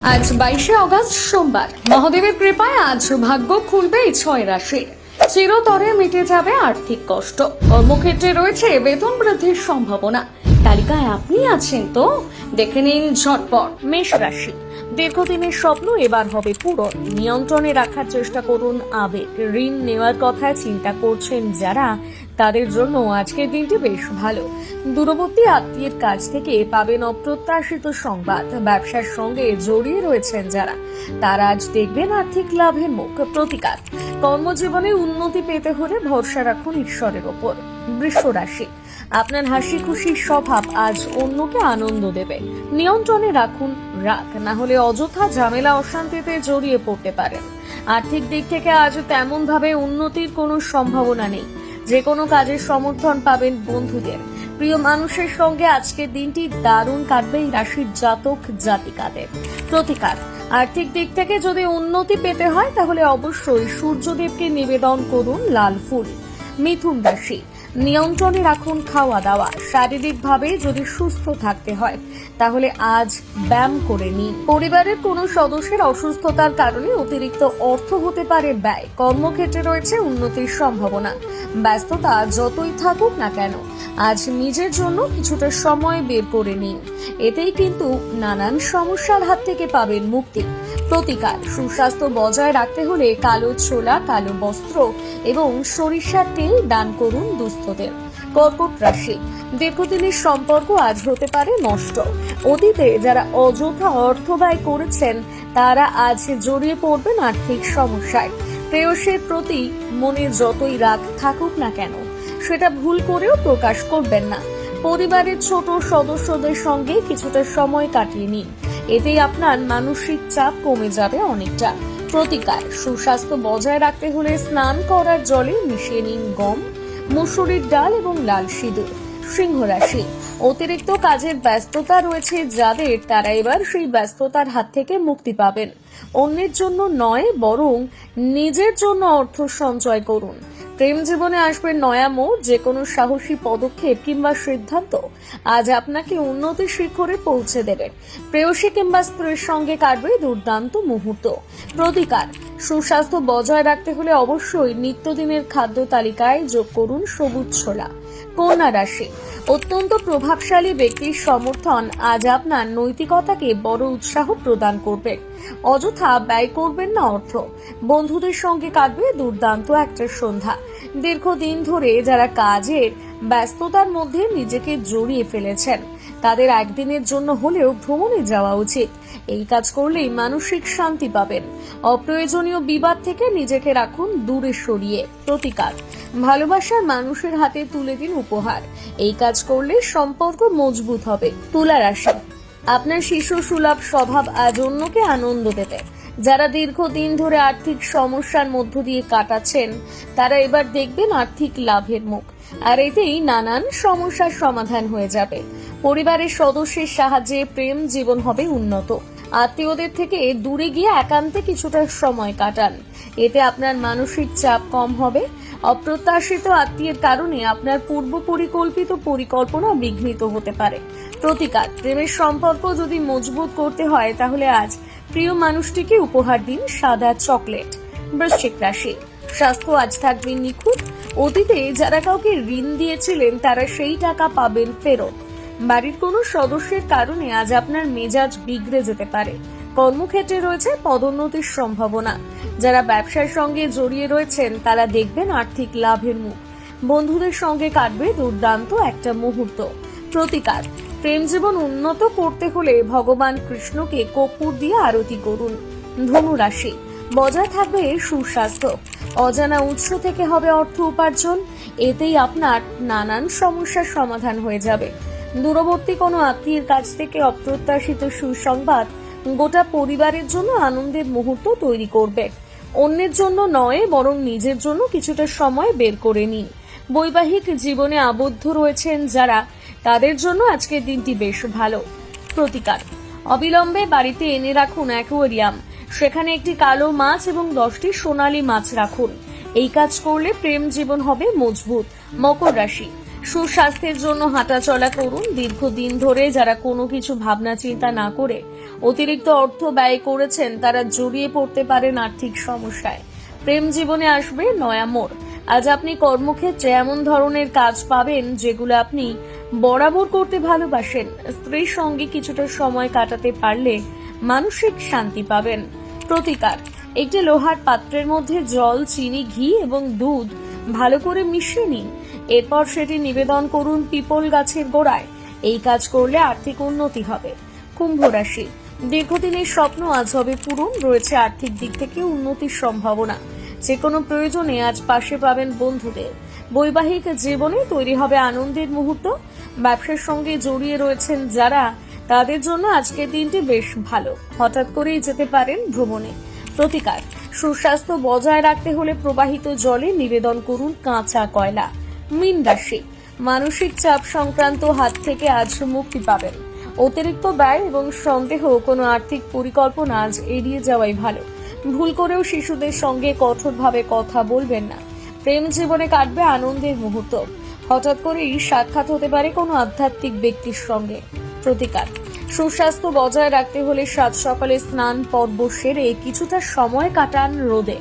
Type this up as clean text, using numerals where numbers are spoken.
আজ 22শে অগস্ট সোমবার। মহাদেবের কৃপায় আজ ভাগ্য খুলবে এই 6 রাশির। চিরতরে মিটে যাবে আর্থিক কষ্ট। কর্মক্ষেত্রে রয়েছে বেতন বৃদ্ধির সম্ভাবনা। তালিকায় আপনি আছেন তো? দেখে নিন ঝটপট। মেষ রাশি, দীর্ঘদিনের স্বপ্ন এবার হবে পূরণ। নিয়ন্ত্রণে রাখার চেষ্টা করুন আবেগ। ঋণ নেওয়ার কথা চিন্তা করছেন যারা, তাদের জন্য আজকের দিনটি বেশ ভালো। দূরবর্তী আত্মীয়ের কাছ থেকে পাবেন অপ্রত্যাশিত সংবাদ। ব্যবসার সঙ্গে জড়িয়ে রয়েছেন যারা, তারা আজ দেখবেন আর্থিক লাভের মুখ। প্রতিকার, কর্মজীবনে উন্নতি পেতে হলে ভরসা রাখুন ঈশ্বরের ওপর। বৃষ রাশি, আপনার হাসি খুশির স্বভাব আজ অন্যকে আনন্দ দেবে। নিয়ন্ত্রণে রাখুন রাগ, না হলে অযথা ঝামেলা অশান্তিতে জড়িয়ে পড়তে পারেন। আর্থিক দিক থেকে আজ তেমন ভাবে উন্নতির কোনো সম্ভাবনা নেই। যে কোনো কাজের সমর্থন পাবেন বন্ধুদের। প্রিয় মানুষের সঙ্গে আজকের দিনটি দারুণ কাটবে এই রাশির জাতক জাতিকাদের। প্রতিকার, আর্থিক দিক থেকে যদি উন্নতি পেতে হয় তাহলে অবশ্যই সূর্যদেবকে নিবেদন করুন লাল ফুল। মিথুন রাশি, নিয়ন্ত্রণে রাখুন খাওয়া দাওয়া। শারীরিকভাবে যদি সুস্থ থাকতে হয় তাহলে আজ ব্যায়াম করে নিন। পরিবারের কোনো সদস্যের অসুস্থতার কারণে অতিরিক্ত অর্থ হতে পারে ব্যয়। কর্মক্ষেত্রে রয়েছে উন্নতির সম্ভাবনা। ব্যস্ততা যতই থাকুক না কেন, আজ নিজের জন্য কিছুটা সময় বের করে নিন। এতেই কিন্তু নানান সমস্যার হাত থেকে পাবেন মুক্তি। প্রতিকার, সুস্বাস্থ্য বজায় রাখতে হলে কালো ছোলা, কালো বস্ত্র এবং সরিষার তেল দান করুন দুস্থদের। কর্কট রাশি, দীর্ঘদিনের সম্পর্ক আজ হতে পারে নষ্ট। অতীতে যারা অযথা অর্থ ব্যয় করেছেন তারা আজ জড়িয়ে পড়বেন আর্থিক সমস্যায়। প্রেয়সের প্রতি মনে যতই রাগ থাকুক না কেন, সেটা ভুল করেও প্রকাশ করবেন না। পরিবারের ছোট সদস্যদের সঙ্গে কিছুটা সময় কাটিয়ে নিন। এতেই আপনার মানসিক চাপ কমে যাবে অনেকটা। প্রতিকার, সুস্বাস্থ্য বজায় রাখতে হলে স্নান করার জলে মিশিয়ে নিন গম, মসুরির ডাল এবং লাল সিঁদুর। সিংহ রাশি, অতিরিক্ত কাজের ব্যস্ততা রয়েছে যাদের, তারা এবার সেই ব্যস্ততার হাত থেকে মুক্তি পাবেন। অন্যের জন্য নয়, বরং নিজের জন্য অর্থ সঞ্চয় করুন। প্রেম জীবনে আসবে নয়া মোড়। যে কোনো সাহসী পদক্ষেপ কিংবা সিদ্ধান্ত আজ আপনাকে উন্নতির শিখরে পৌঁছে দেবে। প্রেয়সী কিংবা স্ত্রীর সঙ্গে কাটবে দুর্দান্ত মুহূর্ত। প্রতিকার, সুস্বাস্থ্য বজায় রাখতে হলে অবশ্যই নিত্যদিনের খাদ্য তালিকায় যোগ করুন সবুজ ছোলা। কন্যা রাশি, অত্যন্ত প্রভাবশালী ব্যক্তির সমর্থন আজ আপনার নৈতিকতাকে বড় উৎসাহ প্রদান করবে। অযথা ব্যয় করবেন না অর্থ। বন্ধুদের সঙ্গে কাটবে দুর্দান্ত একটা সন্ধ্যা। দীর্ঘদিন ধরে যারা কাজের ব্যস্ততার মধ্যে নিজেকে জড়িয়ে ফেলেছেন, তাদের একদিনের জন্য হলেও ভ্রমণে যাওয়া উচিত। এই কাজ করলেই মানসিক শান্তি পাবেন। অপ্রয়োজনীয় বিবাদ থেকে নিজেকে রাখুন দূরে সরিয়ে। প্রতিকার, ভালোবাসার মানুষের হাতে তুলে দিন উপহার। এই কাজ করলে সম্পর্ক মজবুত হবে। তুলা রাশি, আপনার শিশু সুলভ স্বভাব আজ অন্যকে আনন্দ দেবে। যারা দীর্ঘদিন ধরে আর্থিক সমস্যার মধ্য দিয়ে কাটাচ্ছেন, তারা এবার দেখবেন আর্থিক লাভের মুখ। আর এতেই নানান সমস্যার সমাধান হয়ে যাবে। পরিবারের সদস্যের সাহায্যে প্রেম জীবন হবে উন্নত। আত্মীয়দের থেকে দূরে গিয়ে একান্তে কিছুটা সময় কাটান। এতে আপনার মানসিক চাপ কম হবে। অপ্রত্যাশিত আত্মীয়ের কারণে আপনার পূর্ব পরিকল্পিত পরিকল্পনা বিঘ্নিত হতে পারে। প্রতিকার, প্রেমের সম্পর্ক যদি মজবুত করতে হয় তাহলে আজ প্রিয় মানুষটিকে উপহার দিন সাদা চকলেট। বৃশ্চিক রাশি, স্বাস্থ্য আজ থাকবে নিখুঁত। অতীতে যারা কাউকে ঋণ দিয়েছিলেন তারা সেই টাকা পাবেন ফেরত। বাড়ির কোনো সদস্যের কারণে আজ আপনার মেজাজ বিগড়ে যেতে পারে। কর্মক্ষেত্রে রয়েছে পদোন্নতির সম্ভাবনা। যারা ব্যবসার সঙ্গে জড়িয়ে রয়েছেন তারা দেখবেন আর্থিক লাভের মুখ। বন্ধুদের সঙ্গে কাটবে দুর্দান্ত একটা মুহূর্ত। প্রতিকার, প্রেম জীবন উন্নত করতে হলে ভগবান কৃষ্ণকে কর্পূর দিয়ে আরতি করুন। ধনু রাশি, বজায় থাকবে সুস্বাস্থ্য। অজানা উৎস থেকে হবে অর্থ উপার্জন। এতেই আপনার নানান সমস্যার সমাধান হয়ে যাবে। দূরবর্তী কোনো আত্মীয়ের কাছ থেকে অপ্রত্যাশিত সুসংবাদ গোটা পরিবারের জন্য আনন্দের মুহূর্ত তৈরি করবে। অন্যের জন্য নয়, বরং নিজের জন্য কিছুটা সময় বের করে নিন। বৈবাহিক জীবনে আবদ্ধ রয়েছেন যারা, তাদের জন্য আজকের দিনটি বেশ ভালো। প্রতিকার, অবিলম্বে বাড়িতে এনে রাখুন অ্যাকোয়ারিয়াম। সেখানে একটি কালো মাছ এবং 10টি সোনালী মাছ রাখুন। এই কাজ করলে প্রেম জীবন হবে মজবুত। মকর রাশি, সুস্বাস্থ্যের জন্য হাঁটাচলা করুন। দীর্ঘদিন ধরে যারা কোনো কিছু ভাবনা চিন্তা না করে অতিরিক্ত অর্থ ব্যয় করেছেন তারা জড়িয়ে পড়তে পারেন আর্থিক সমস্যায়। প্রেম জীবনে আসবে নয়া মোড়। আজ আপনি কর্মক্ষেত্রে এমন ধরনের কাজ পাবেন যেগুলো আপনি বরাবর করতে ভালোবাসেন। স্ত্রীর সঙ্গে কিছুটা সময় কাটাতে পারলে মানসিক শান্তি পাবেন। প্রতিকার: একটি লোহার পাত্রের মধ্যে জল, চিনি, ঘি এবং দুধ ভালো করে মিশিয়ে নিন। এরপর সেটি নিবেদন করুন পিপল গাছের গোড়ায়। এই কাজ করলে আর্থিক উন্নতি হবে। কুম্ভ রাশি: দীর্ঘদিনের স্বপ্ন আজ হবে পূরণ। রয়েছে আর্থিক দিক থেকে উন্নতির সম্ভাবনা। যে কোনো প্রয়োজনে আজ পাশে পাবেন বন্ধুদের। বৈবাহিক জীবনে তৈরি হবে আনন্দের মুহূর্ত। ব্যবসার সঙ্গে জড়িয়ে রয়েছেন যারা, তাদের জন্য আজকের দিনটি বেশ ভালো। হঠাৎ করেই যেতে পারেন ভ্রমণে। প্রতিকার: সুস্বাস্থ্য বজায় রাখতে হলে প্রবাহিত জলে নিবেদন করুন কাঁচা কয়লা। মীন রাশি: মানসিক চাপ সংক্রান্ত হাত থেকে আজ মুক্তি পাবেন। অতিরিক্ত ব্যয় এবং সন্দেহ কোনো আর্থিক পরিকল্পনা আজ এড়িয়ে যাওয়াই ভালো। ভুল করেও শিশুদের সঙ্গে কঠোরভাবে কথা বলবেন না। প্রেম জীবনে কাটবে আনন্দের মুহূর্ত। হঠাৎ করেই সাক্ষাৎ হতে পারে কোনো আধ্যাত্মিক ব্যক্তির সঙ্গে। প্রতিকার: সুস্বাস্থ্য বজায় রাখতে হলে সাত সকালে স্নান পর্ব সেরে কিছুটা সময় কাটান রোদে।